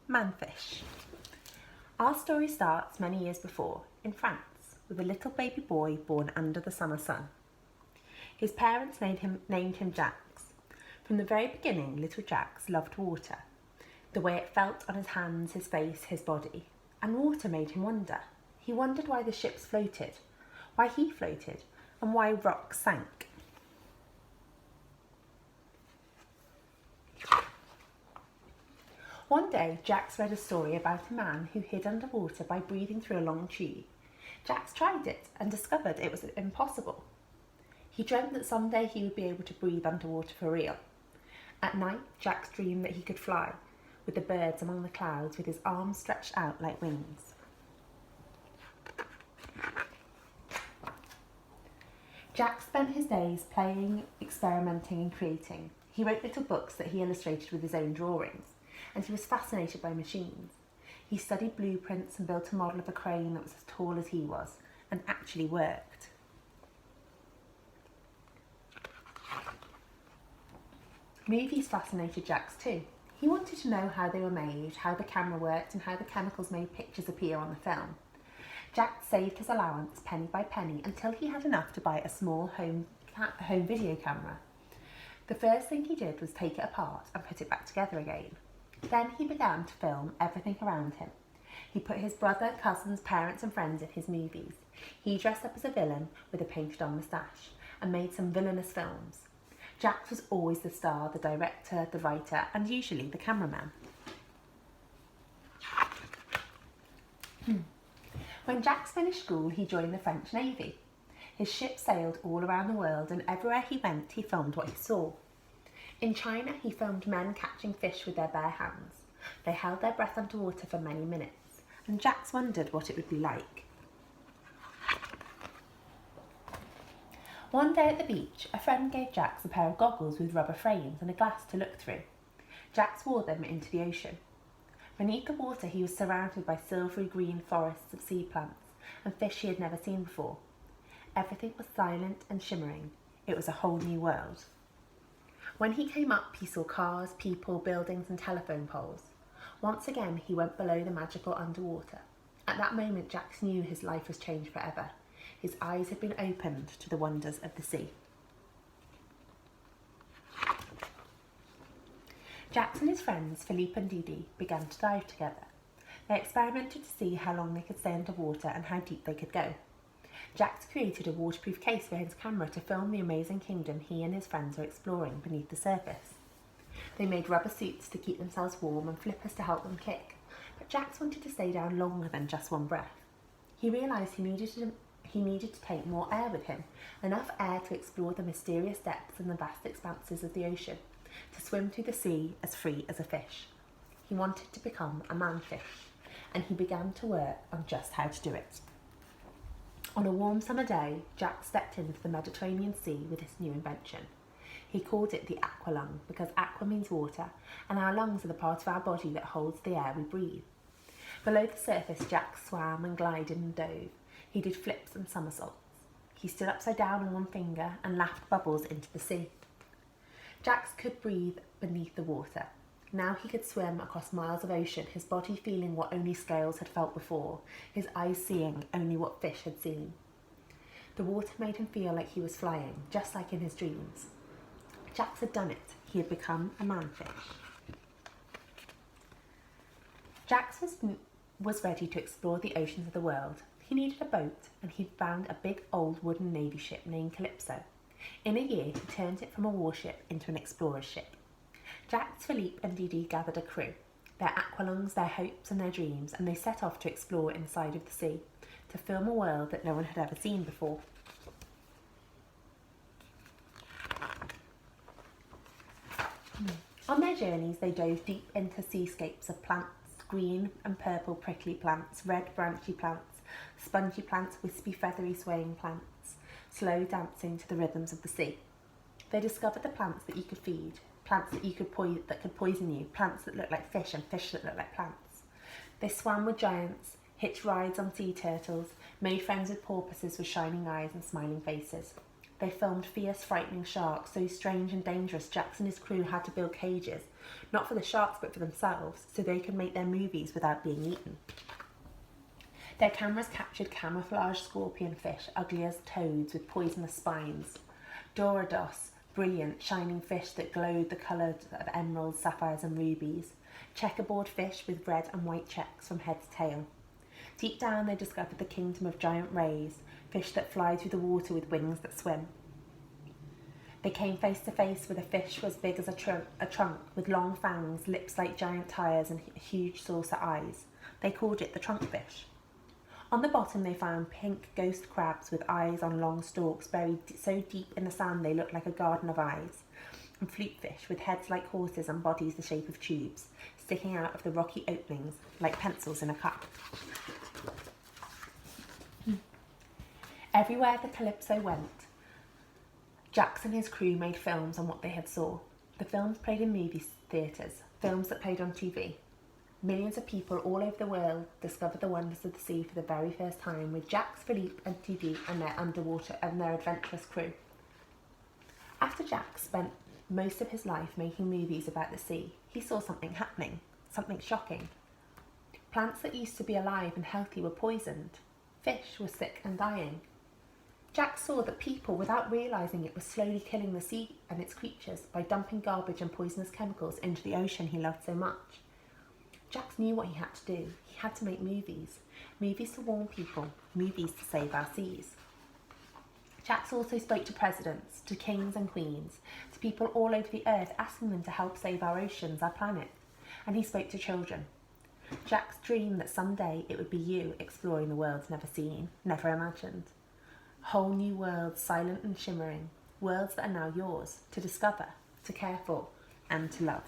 Manfish. Our story starts many years before, in France, with a little baby boy born under the summer sun. His parents named him Jacques. From the very beginning, little Jacques loved water, the way it felt on his hands, his face, his body. And water made him wonder. He wondered why the ships floated, why he floated, and why rocks sank. One day, Jacques read a story about a man who hid underwater by breathing through a long tube. Jacques tried it and discovered it was impossible. He dreamt that someday he would be able to breathe underwater for real. At night, Jacques dreamed that he could fly, with the birds among the clouds, with his arms stretched out like wings. Jacques spent his days playing, experimenting and creating. He wrote little books that he illustrated with his own drawings, and he was fascinated by machines. He studied blueprints and built a model of a crane that was as tall as he was, and actually worked. Movies fascinated Jacques too. He wanted to know how they were made, how the camera worked, and how the chemicals made pictures appear on the film. Jacques saved his allowance penny by penny until he had enough to buy a small home video camera. The first thing he did was take it apart and put it back together again. Then he began to film everything around him. He put his brother, cousins, parents and friends in his movies. He dressed up as a villain with a painted on moustache and made some villainous films. Jacques was always the star, the director, the writer and usually the cameraman. When Jacques finished school, he joined the French Navy. His ship sailed all around the world and everywhere he went, he filmed what he saw. In China, he filmed men catching fish with their bare hands. They held their breath underwater for many minutes, and Jacques wondered what it would be like. One day at the beach, a friend gave Jacques a pair of goggles with rubber frames and a glass to look through. Jacques wore them into the ocean. Beneath the water, he was surrounded by silvery green forests of sea plants and fish he had never seen before. Everything was silent and shimmering. It was a whole new world. When he came up, he saw cars, people, buildings and telephone poles. Once again, he went below the magical underwater. At that moment, Jacques knew his life was changed forever. His eyes had been opened to the wonders of the sea. Jacques and his friends, Philippe and Didi, began to dive together. They experimented to see how long they could stay underwater and how deep they could go. Jacques created a waterproof case for his camera to film the amazing kingdom he and his friends were exploring beneath the surface. They made rubber suits to keep themselves warm and flippers to help them kick, but Jacques wanted to stay down longer than just one breath. He realised he needed to take more air with him, enough air to explore the mysterious depths and the vast expanses of the ocean, to swim through the sea as free as a fish. He wanted to become a manfish, and he began to work on just how to do it. On a warm summer day, Jacques stepped into the Mediterranean Sea with his new invention. He called it the aqua lung because aqua means water, and our lungs are the part of our body that holds the air we breathe. Below the surface, Jacques swam and glided and dove. He did flips and somersaults. He stood upside down on one finger and laughed bubbles into the sea. Jacques could breathe beneath the water. Now he could swim across miles of ocean, his body feeling what only scales had felt before, his eyes seeing only what fish had seen. The water made him feel like he was flying, just like in his dreams. Jacques had done it. He had become a manfish. Jacques was ready to explore the oceans of the world. He needed a boat, and he'd found a big old wooden navy ship named Calypso. In a year, he turned it from a warship into an explorer's ship. Jacques, Philippe and Didi gathered a crew, their aqualungs, their hopes and their dreams, and they set off to explore inside of the sea, to film a world that no one had ever seen before. On their journeys, they dove deep into seascapes of plants, green and purple prickly plants, red branchy plants, spongy plants, wispy feathery swaying plants, slow dancing to the rhythms of the sea. They discovered the plants that you could feed, plants that could poison you, plants that look like fish and fish that look like plants. They swam with giants, hitched rides on sea turtles, made friends with porpoises with shining eyes and smiling faces. They filmed fierce, frightening sharks, so strange and dangerous Jacques and his crew had to build cages, not for the sharks but for themselves, so they could make their movies without being eaten. Their cameras captured camouflage scorpion fish, ugly as toads with poisonous spines. Dorados, brilliant, shining fish that glowed the colours of emeralds, sapphires and rubies. Checkerboard fish with red and white checks from head to tail. Deep down they discovered the kingdom of giant rays, fish that fly through the water with wings that swim. They came face to face with a fish as big as a trunk, with long fangs, lips like giant tyres and huge saucer eyes. They called it the trunkfish. On the bottom they found pink ghost crabs with eyes on long stalks buried so deep in the sand they looked like a garden of eyes, and flutefish with heads like horses and bodies the shape of tubes, sticking out of the rocky openings like pencils in a cup. Everywhere the Calypso went, Jacques and his crew made films on what they had saw. The films played in movie theatres, films that played on TV. Millions of people all over the world discovered the wonders of the sea for the very first time with Jacques, Philippe and Didi and their adventurous crew. After Jacques spent most of his life making movies about the sea, he saw something happening, something shocking. Plants that used to be alive and healthy were poisoned. Fish were sick and dying. Jacques saw that people, without realising it, were slowly killing the sea and its creatures by dumping garbage and poisonous chemicals into the ocean he loved so much. Jacques knew what he had to do. He had to make movies. Movies to warn people. Movies to save our seas. Jacques also spoke to presidents, to kings and queens, to people all over the earth, asking them to help save our oceans, our planet. And he spoke to children. Jacques dreamed that someday it would be you exploring the worlds never seen, never imagined. Whole new worlds, silent and shimmering. Worlds that are now yours, to discover, to care for, and to love.